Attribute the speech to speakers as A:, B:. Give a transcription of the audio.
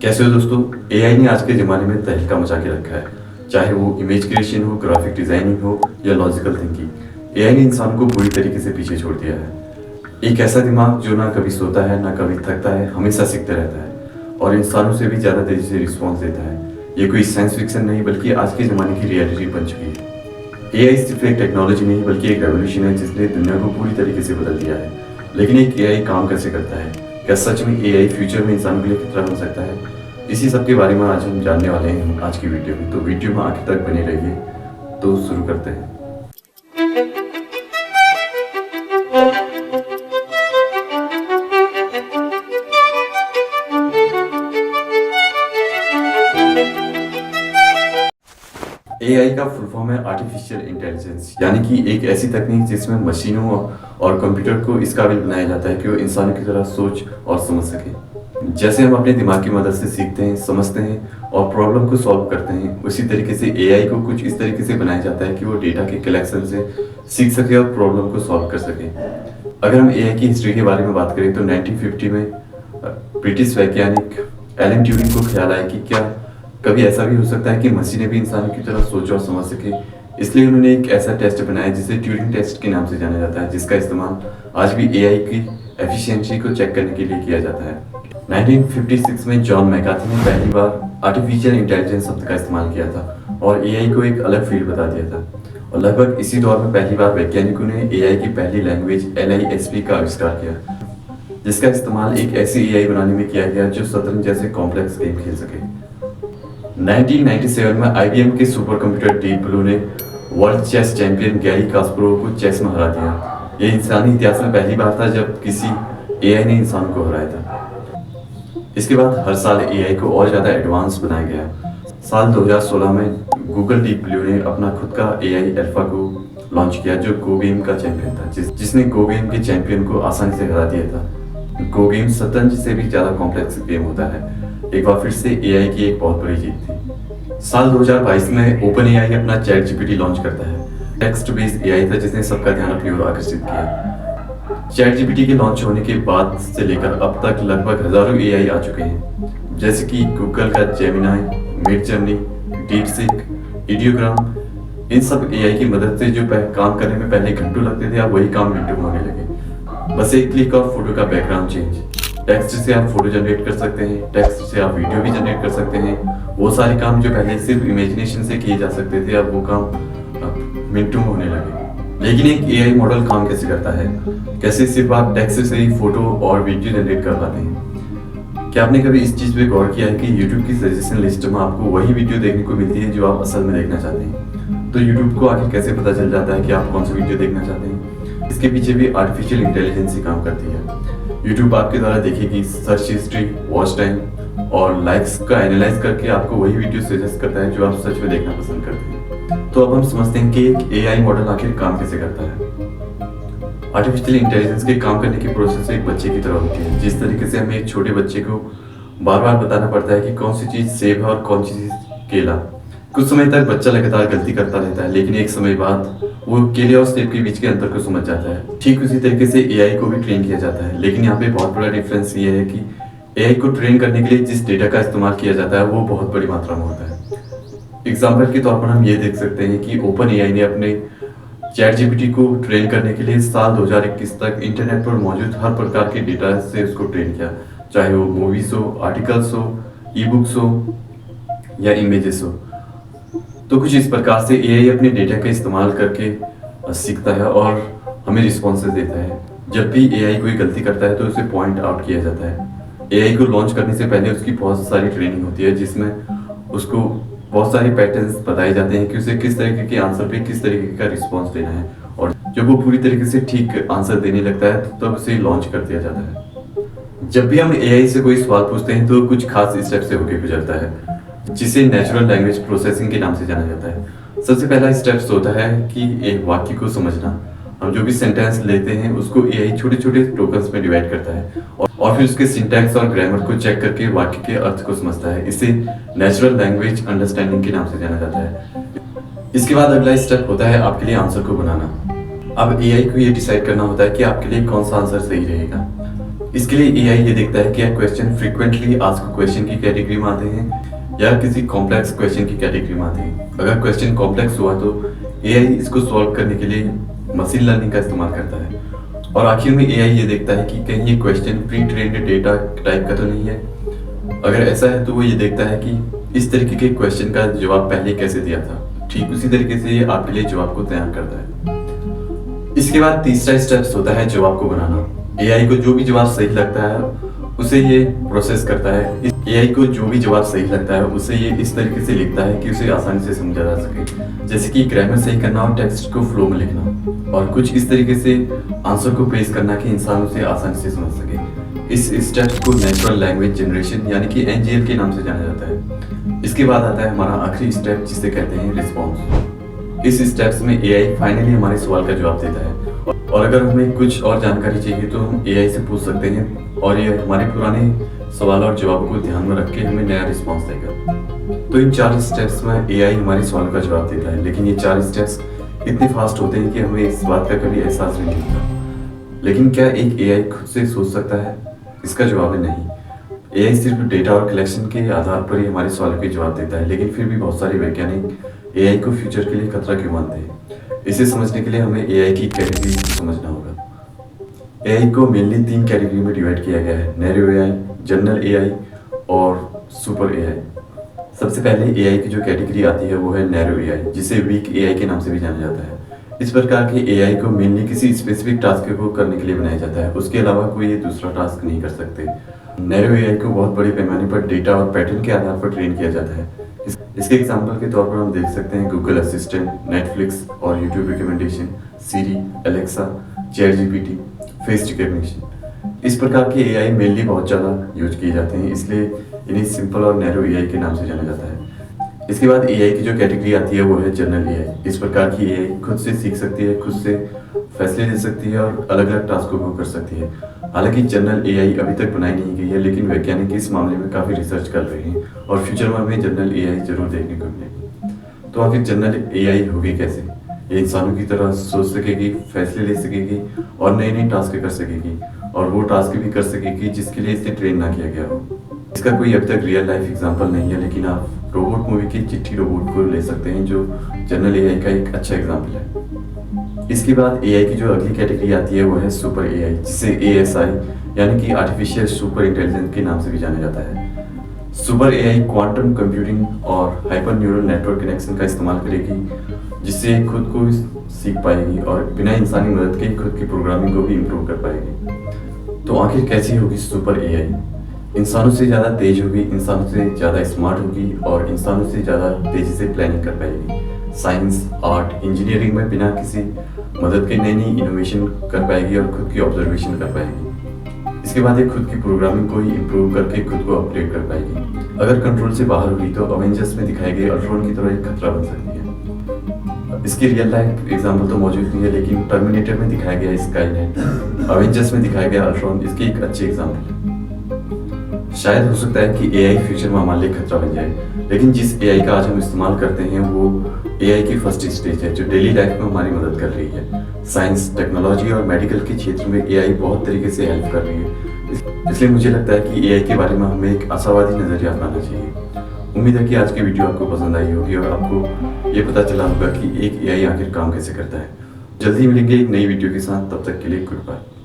A: कैसे हो दोस्तों। एआई ने आज के ज़माने में तहलका मचा के रखा है। चाहे वो इमेज क्रिएशन हो, ग्राफिक डिज़ाइनिंग हो या लॉजिकल थिंकिंग, एआई ने इंसान को पूरी तरीके से पीछे छोड़ दिया है। एक ऐसा दिमाग जो ना कभी सोता है ना कभी थकता है, हमेशा सीखते रहता है और इंसानों से भी ज़्यादा तेज़ी से रिस्पॉन्स देता है। ये कोई साइंस फिक्शन नहीं बल्कि आज के ज़माने की रियलिटी बन चुकी है। एआई सिर्फ एक टेक्नोलॉजी नहीं बल्कि एक रेवोल्यूशन है जिसने दुनिया को पूरी तरीके से बदल दिया है। लेकिन एक एआई काम कैसे करता है? क्या सच में एआई फ्यूचर में इंसान के लिए खतरा बन सकता है? इसी सब के बारे में आज हम जानने वाले हैं आज की वीडियो में। तो वीडियो में आखिर तक बने रहिए। तो शुरू करते हैं। एआई का फुल फॉर्म है आर्टिफिशियल इंटेलिजेंस, यानी कि एक ऐसी तकनीक जिसमें मशीनों और कंप्यूटर को इस काबिल बनाया जाता है कि वो इंसानों की तरह सोच और समझ सके। जैसे हम अपने दिमाग की मदद से सीखते हैं, समझते हैं और प्रॉब्लम को सॉल्व करते हैं, उसी तरीके से एआई को कुछ इस तरीके से बनाया जाता है कि वो डेटा के कलेक्शन से सीख सके और प्रॉब्लम को सॉल्व कर सके। अगर हम एआई की हिस्ट्री के बारे में बात करें तो 1950 में ब्रिटिश वैज्ञानिक एलन ट्यूरिंग को ख्याल आया कि क्या कभी ऐसा भी हो सकता है कि मशीनें भी इंसानों की तरह सोच और समझ सके। इसलिए उन्होंने एक ऐसा टेस्ट बनाया जिसे ट्यूरिंग टेस्ट के नाम से जाना जाता है, जिसका इस्तेमाल आज भी एआई की एफिशिएंसी को चेक करने के लिए किया जाता है। 1956 में जॉन मैकार्थी ने पहली बार आर्टिफिशियल इंटेलिजेंस शब्द का इस्तेमाल किया था और एआई को एक अलग फील्ड बता दिया था। और लगभग इसी दौर में पहली बार वैज्ञानिकों ने एआई की पहली लैंग्वेज LISP का आविष्कार किया, जिसका इस्तेमाल एक ऐसी एआई बनाने में किया गया जो शतरंज जैसे कॉम्प्लेक्स गेम खेल सके। 1997 में IBM के सुपर कंप्यूटर डीप ब्लू ने world chess champion Garry Kasparov को चेस में हरा दिया। ये इंसानी इतिहास में पहली बार था जब किसी एआई ने इंसान को हराया था। इसके बाद हर साल एआई को और ज़्यादा एडवांस बनाया गया। साल 2016 में गूगल डीप ब्लू ने अपना खुद का एआई अल्फा को लॉन्च किया जो गो गेम का चैंपियन था, जिसने गो गेम के चैंपियन को आसानी से हरा दिया था। गो गेम शतरंज से भी ज़्यादा कॉम्प्लेक्स गेम होता है। एक बार फिर से एआई की एक बहुत बड़ी जीत थी। साल 2022 में ओपन एआई अपना चैट जीपीटी लॉन्च करता है। टेक्स्ट बेस्ड एआई था जिसने सबका ध्यान अपनी ओर आकर्षित किया। चैट जीपीटी के लॉन्च होने के बाद से लेकर अब तक लगभग हजारों एआई आ चुके हैं, जैसे कि गूगल का जेमिनाई, मिडजर्नी, डीपसीक, इडियोग्राम। इन सब एआई की मदद से जो काम करने में पहले घंटों लगते थे अब वही काम मिनटों में होने लगे। बस एक क्लिक और फोटो का बैकग्राउंड चेंज। टेक्स्ट से आप फोटो जनरेट कर सकते हैं, टेक्स्ट से आप वीडियो भी जनरेट कर सकते हैं। वो सारे काम जो पहले सिर्फ इमेजिनेशन से किए जा सकते थे अब वो काम मिनटों में होने लगे। लेकिन एक एआई मॉडल काम कैसे करता है? कैसे सिर्फ आप टेक्स्ट से ही फोटो और वीडियो जनरेट कर पाते हैं? क्या आपने कभी इस चीज़ पे गौर किया है कि YouTube की सजेशन लिस्ट में आपको वही वीडियो देखने को मिलती है जो आप असल में देखना चाहते हैं? तो YouTube को आखिर कैसे पता चल जाता है कि आप कौन सी वीडियो देखना चाहते हैं? इसके पीछे भी आर्टिफिशियल इंटेलिजेंस ही काम करती है। YouTube आपके द्वारा देखेगी सर्च हिस्ट्री, वॉच टाइम और लाइक्स का एनालाइज करके आपको वही वीडियो सजेस्ट करता है जो आप सच में देखना पसंद करते हैं। तो अब हम समझते हैं कि एक एआई मॉडल आखिर काम कैसे करता है। आर्टिफिशियल इंटेलिजेंस के काम करने की प्रोसेस एक बच्चे की तरह होती है। जिस तरीके से हमें एक छोटे बच्चे को बार बार बताना पड़ता है कि कौन सी चीज़ सेब है और कौन सी चीज़ केला। कुछ समय तक बच्चा लगातार गलती करता रहता है, लेकिन एक समय बाद वो केले और सेब के बीच के अंतर को समझ जाता है। ठीक उसी तरीके से एआई को भी ट्रेन किया जाता है, लेकिन यहाँ पे बहुत बड़ा डिफरेंस ये है कि एआई को ट्रेन करने के लिए जिस डेटा का इस्तेमाल किया जाता है वो बहुत बड़ी मात्रा में होता है। एग्जाम्पल के तौर पर हम ये देख सकते हैं कि ओपन एआई ने अपने चैट जीपीटी को ट्रेन करने के लिए साल 2021 तक इंटरनेट पर मौजूद हर प्रकार के डेटा से उसको ट्रेन किया, चाहे वो मूवीज हो, आर्टिकल्स हो, ई बुक्स हो या इमेजेस हो। तो कुछ इस प्रकार से एआई अपने डेटा का इस्तेमाल करके सीखता है और हमें रिस्पॉन्सेज देता है। जब भी एआई कोई गलती करता है तो उसे पॉइंट आउट किया जाता है। एआई को लॉन्च करने से पहले उसकी बहुत सारी ट्रेनिंग होती है जिसमें उसको बहुत सारे पैटर्न्स बताए जाते हैं कि उसे किस तरीके के आंसर पे किस तरीके का रिस्पॉन्स देना है, और जब वो पूरी तरीके से ठीक आंसर देने लगता है तो तब उसे लॉन्च कर दिया जाता है। जब भी हम एआई से कोई सवाल पूछते हैं तो कुछ खास स्टेप से होकर गुजरता है जिसे नेचुरल लैंग्वेज प्रोसेसिंग के नाम से जाना जाता है। सबसे पहला स्टेप्स होता है कि एक वाक्य को समझना। हम जो भी सेंटेंस लेते हैं उसको एआई छोटे छोटे टोकन्स में डिवाइड करता है और फिर उसके सिंटैक्स और ग्रामर को चेक करके वाक्य के अर्थ को समझता है। इसे नेचुरल लैंग्वेज अंडरस्टैंडिंग के नाम से जाना जाता है। इसके बाद अगला स्टेप होता है आपके लिए आंसर को बनाना। अब एआई को ये डिसाइड करना होता है कि आपके लिए कौन सा आंसर सही रहेगा। इसके लिए एआई ये देखता है कि क्या क्वेश्चन फ्रीक्वेंटली आस्क्ड क्वेश्चन की कैटेगरी में आते हैं या किसी कॉम्प्लेक्स क्वेश्चन की कैटेगरी में आते हैं। अगर क्वेश्चन कॉम्प्लेक्स हुआ तो एआई इसको सॉल्व करने के लिए मशीन लर्निंग का इस्तेमाल करता है। और आखिर में एआई ये देखता है कि कहीं ये question pre trained data type का तो नहीं है। अगर ऐसा है तो वो ये देखता है कि इस तरीके के क्वेश्चन का जवाब पहले कैसे दिया था, ठीक उसी तरीके से ये आपके लिए जवाब को तैयार करता है। इसके बाद तीसरा स्टेप्स होता है जवाब को बनाना। एआई को जो भी जवाब सही लगता है उसे ये प्रोसेस करता है। एआई को जो भी जवाब सही लगता है उसे ये इस तरीके से लिखता है कि उसे आसानी से समझा जा सके, जैसे कि ग्रामर सही करना और टेक्स्ट को फ्लो में लिखना, और कुछ इस तरीके से आंसर को पेश करना कि इंसान उसे आसानी से समझ सके। इस स्टेप्स को नेचुरल लैंग्वेज जनरेशन यानी कि एनजीएल के नाम से जाना जाता है। इसके बाद आता है हमारा आखिरी स्टेप जिसे कहते हैं रिस्पॉन्स। इस स्टेप्स में एआई फाइनली हमारे सवाल का जवाब देता है, और अगर हमें कुछ और जानकारी चाहिए तो हम एआई से पूछ सकते हैं और ये हमारे पुराने सवाल और जवाब को ध्यान में रख के हमें नया रिस्पॉन्स देगा। तो इन 4 स्टेप्स में एआई हमारे सवाल का जवाब देता है, लेकिन ये 4 स्टेप्स इतने फास्ट होते हैं कि हमें इस बात का कभी एहसास नहीं होता। लेकिन क्या एक एआई खुद से सोच सकता है? इसका जवाब है नहीं। एआई सिर्फ डेटा और कलेक्शन के आधार पर ही हमारे सवाल के जवाब देता है, लेकिन फिर भी बहुत सारे वैज्ञानिक एआई को फ्यूचर के लिए खतरा क्यों मानते हैं? इसे समझने के लिए हमें एआई की कैटेगरी समझना होगा। एआई को मेनली 3 कैटेगरी में डिवाइड किया गया है: नैरो एआई, जनरल एआई और सुपर एआई। सबसे पहले एआई की जो कैटेगरी आती है वो है नैरो एआई, जिसे वीक एआई के नाम से भी जाना जाता है। इस प्रकार के एआई को मेनली किसी स्पेसिफिक टास्क को करने के लिए बनाया जाता है, उसके अलावा कोई ये दूसरा टास्क नहीं कर सकते। नैरो एआई को बहुत बड़े पैमाने पर डेटा और पैटर्न के आधार पर ट्रेन किया जाता है। इसके एग्जाम्पल के तौर पर हम देख सकते हैं गूगल असिस्टेंट, नेटफ्लिक्स और YouTube recommendation, Siri, Alexa, chat GPT, face recognition. इस प्रकार के एआई मेनली बहुत ज़्यादा यूज किए जाते हैं, इसलिए इन्हें सिंपल और नैरो एआई के नाम से जाना जाता है। इसके बाद एआई की जो कैटेगरी आती है वो है जनरल एआई। इस प्रकार की एआई खुद से सीख सकती है, खुद से फैसले ले सकती है और अलग अलग टास्कों को कर सकती है। हालांकि जनरल एआई अभी तक बनाई नहीं गई है, लेकिन वैज्ञानिक इस मामले में काफ़ी रिसर्च कर रहे हैं और फ्यूचर में हमें जनरल एआई जरूर देखने को मिलेगी। तो आखिर जनरल एआई होगी कैसे? ये इंसानों की तरह सोच सकेगी, फैसले ले सकेगी और नए नए टास्क कर सकेगी, और वो टास्क भी कर सकेगी जिसके लिए इसे ट्रेन ना किया गया हो। इसका कोई अब तक रियल लाइफ एग्जांपल नहीं है, लेकिन आप रोबोट मूवी की चिट्ठी रोबोट को ले सकते हैं, जो जनरल एआई का एक अच्छा एग्जांपल है। इसके बाद एआई की जो अगली कैटेगरी आती है वो है सुपर एआई, जिसे एएसआई यानी कि आर्टिफिशियल सुपर इंटेलिजेंस के नाम से भी जाना जाता है। सुपर एआई क्वांटम कंप्यूटिंग और हाइपर न्यूरल नेटवर्क कनेक्शन का इस्तेमाल करेगी, जिससे खुद को सीख पाएगी और बिना इंसानी मदद के खुद की प्रोग्रामिंग को भी इम्प्रूव कर पाएगी। तो आखिर कैसी होगी सुपर एआई? इंसानों से ज़्यादा तेज होगी, इंसानों से ज़्यादा स्मार्ट होगी और इंसानों से ज़्यादा तेज़ी से प्लानिंग कर पाएगी। साइंस, आर्ट, इंजीनियरिंग में बिना किसी मदद के नई नई इनोवेशन कर पाएगी और खुद की ऑब्जर्वेशन कर पाएगी। इसके बाद ये खुद की प्रोग्रामिंग को ही इम्प्रूव करके खुद को अपग्रेड कर पाएगी। अगर कंट्रोल से बाहर हुई तो अवेंजर्स में दिखाए गए अल्ट्रॉन की तरह एक खतरा बन सकती है। इसकी रियल लाइफ एग्जाम्पल तो मौजूद नहीं है, लेकिन टर्मिनेटर में दिखाया गया स्काईनेट, अवेंजर्स में दिखाया गया अल्ट्रॉन इसके एक अच्छे एग्जाम्पल है। शायद हो सकता है कि एआई फ्यूचर में हमारे लिए खतरा बन जाए, लेकिन जिस एआई का आज हम इस्तेमाल करते हैं वो एआई की फर्स्ट स्टेज है, जो डेली लाइफ में हमारी मदद कर रही है। साइंस, टेक्नोलॉजी और मेडिकल के क्षेत्र में एआई बहुत तरीके से हेल्प कर रही है। इसलिए मुझे लगता है कि एआई के बारे में हमें एक आशावादी नजरिया अपनाना चाहिए। उम्मीद है कि आज की वीडियो आपको पसंद आई होगी और आपको ये पता चला होगा कि एक एआई आखिर काम कैसे करता है। जल्दी मिलेंगे एक नई वीडियो के साथ, तब तक के लिए गुड बाय।